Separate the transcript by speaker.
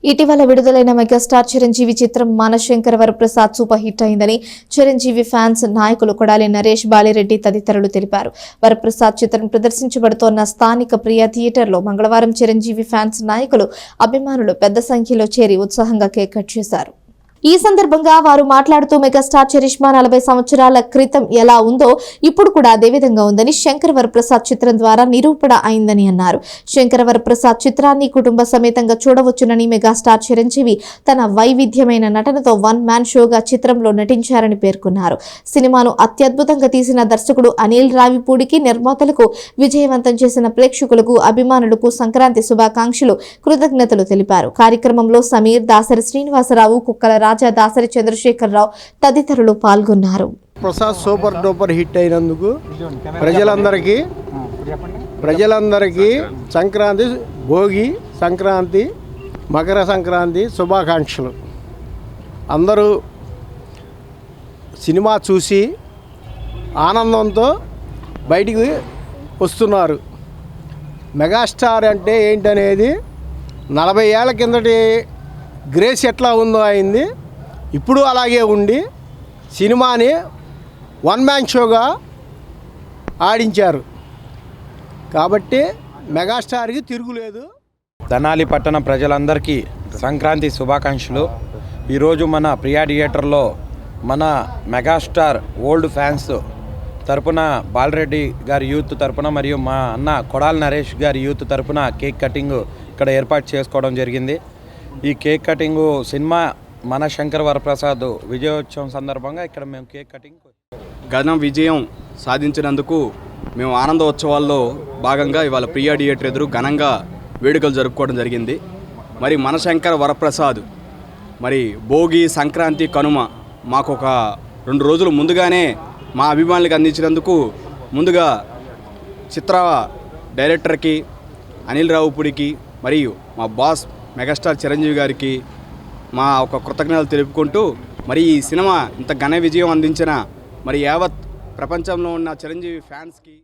Speaker 1: ఇటీవల విడుదలైన మెగాస్టార్ చిరంజీవి చిత్రం మనశంకర వరప్రసాద్ సూపర్ హిట్ అయిందని చిరంజీవి ఫ్యాన్స్ నాయకులు కొడాలి నరేష్ బాలిరెడ్డి తదితరులు తెలిపారు. వరప్రసాద్ చిత్రం ప్రదర్శించబడుతోన్న స్థానిక ప్రియా థియేటర్లో మంగళవారం చిరంజీవి ఫ్యాన్స్ నాయకులు అభిమానులు పెద్ద సంఖ్యలో చేరి ఉత్సాహంగా కేక్ కట్ చేశారు. ఈ సందర్భంగా వారు మాట్లాడుతూ మెగాస్టార్ చరిష్మా 40 సంవత్సరాల క్రితం ఎలా ఉందో ఇప్పుడు కూడా అదే విధంగా ఉందని, శంకర వరప్రసాద్ చిత్రం ద్వారా నిరూపణ అయిందని అన్నారు. శంకర వరప్రసాద్ చిత్రాన్ని కుటుంబ సమేతంగా చూడవచ్చునని మెగాస్టార్ చిరంజీవి తన వైవిధ్యమైన నటనతో వన్ మ్యాన్ షోగా చిత్రంలో నటించారని పేర్కొన్నారు. సినిమాను అత్యద్భుతంగా తీసిన దర్శకుడు అనిల్ రావిపూడికి, నిర్మాతలకు, విజయవంతం చేసిన ప్రేక్షకులకు, అభిమానులకు సంక్రాంతి శుభాకాంక్షలు, కృతజ్ఞతలు తెలిపారు. కార్యక్రమంలో సమీర్, దాసరి శ్రీనివాసరావు, కుక్కల రాజా, దాసరి చంద్రశేఖరరావు తదితరులు పాల్గొన్నారు.
Speaker 2: ప్రసాద్ సూపర్ డూపర్ హిట్ అయినందుకు ప్రజలందరికీ సంక్రాంతి, భోగి సంక్రాంతి, మకర సంక్రాంతి శుభాకాంక్షలు. అందరూ సినిమా చూసి ఆనందంతో బయటికి వస్తున్నారు. మెగాస్టార్ అంటే ఏంటనేది 40 ఏళ్ల కిందటి గ్రేస్ ఎట్లా ఉందో అయింది, ఇప్పుడు అలాగే ఉండి సినిమాని వన్ మ్యాన్ షోగా ఆడించారు. కాబట్టి మెగాస్టార్కి తిరుగులేదు.
Speaker 3: తెనాలి పట్టణ ప్రజలందరికీ సంక్రాంతి శుభాకాంక్షలు. ఈరోజు మన ప్రియా థియేటర్లో మన మెగాస్టార్ ఓల్డ్ ఫ్యాన్స్ తరపున బాలరెడ్డి గారి యూత్ తరపున మరియు మా అన్న కొడాలి నరేష్ గారి యూత్ తరపున కేక్ కటింగ్ ఇక్కడ ఏర్పాటు చేసుకోవడం జరిగింది. ఈ కేక్ కటింగు సినిమా మనశంకర వరప్రసాద్ విజయోత్సవం సందర్భంగా ఇక్కడ మేము కేక్ కటింగ్
Speaker 4: ఘన విజయం సాధించినందుకు మేము ఆనందోత్సవాల్లో భాగంగా ఇవాళ ప్రియా థియేటర్ ఎదురు ఘనంగా వేడుకలు జరుపుకోవడం జరిగింది. మరి మనశంకర వరప్రసాద్ మరి భోగి, సంక్రాంతి, కనుమ మాకు ఒక 2 రోజులు ముందుగానే మా అభిమానులకు అందించినందుకు ముందుగా చిత్ర డైరెక్టర్కి అనిల్ రావుపూడికి మరియు మా బాస్ మెగాస్టార్ చిరంజీవి గారికి మా ఒక కృతజ్ఞతలు తెలుపుకుంటూ, మరి ఈ సినిమా ఇంత ఘన విజయం అందించిన మరి యావత్ ప్రపంచంలో ఉన్న చిరంజీవి ఫ్యాన్స్కి